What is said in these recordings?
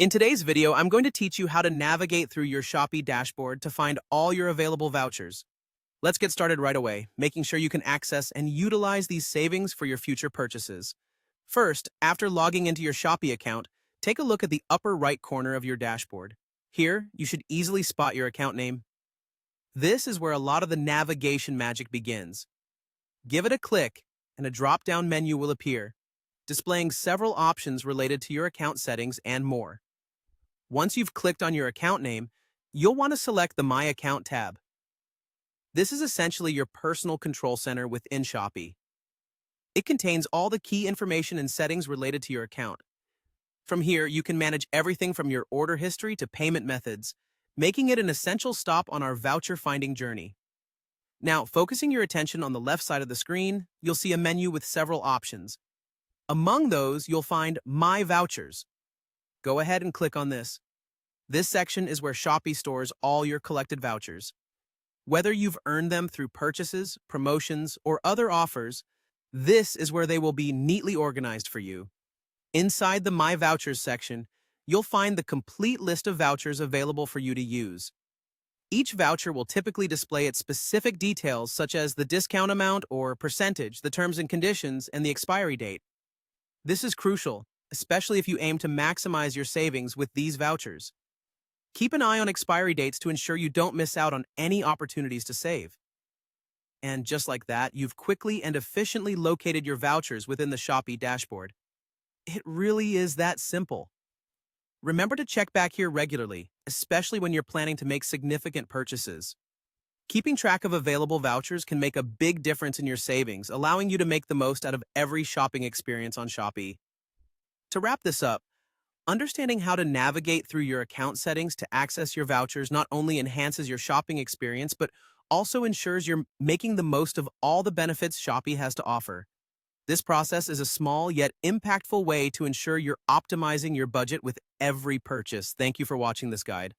In today's video, I'm going to teach you how to navigate through your Shopee dashboard to find all your available vouchers. Let's get started right away, making sure you can access and utilize these savings for your future purchases. First, after logging into your Shopee account, take a look at the upper right corner of your dashboard. Here, you should easily spot your account name. This is where a lot of the navigation magic begins. Give it a click, and a drop-down menu will appear, displaying several options related to your account settings and more. Once you've clicked on your account name, you'll want to select the My Account tab. This is essentially your personal control center within Shopee. It contains all the key information and settings related to your account. From here, you can manage everything from your order history to payment methods, making it an essential stop on our voucher finding journey. Now, focusing your attention on the left side of the screen, you'll see a menu with several options. Among those, you'll find My Vouchers. Go ahead and click on this. This section is where Shopee stores all your collected vouchers. Whether you've earned them through purchases, promotions, or other offers, this is where they will be neatly organized for you. Inside the My Vouchers section, you'll find the complete list of vouchers available for you to use. Each voucher will typically display its specific details such as the discount amount or percentage, the terms and conditions, and the expiry date. This is crucial, especially if you aim to maximize your savings with these vouchers. Keep an eye on expiry dates to ensure you don't miss out on any opportunities to save. And just like that, you've quickly and efficiently located your vouchers within the Shopee dashboard. It really is that simple. Remember to check back here regularly, especially when you're planning to make significant purchases. Keeping track of available vouchers can make a big difference in your savings, allowing you to make the most out of every shopping experience on Shopee. To wrap this up, understanding how to navigate through your account settings to access your vouchers not only enhances your shopping experience, but also ensures you're making the most of all the benefits Shopee has to offer. This process is a small yet impactful way to ensure you're optimizing your budget with every purchase. Thank you for watching this guide.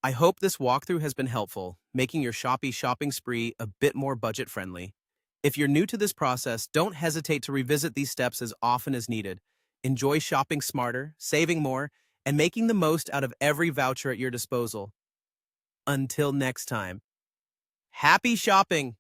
I hope this walkthrough has been helpful, making your Shopee shopping spree a bit more budget-friendly. If you're new to this process, don't hesitate to revisit these steps as often as needed. Enjoy shopping smarter, saving more, and making the most out of every voucher at your disposal. Until next time, happy shopping!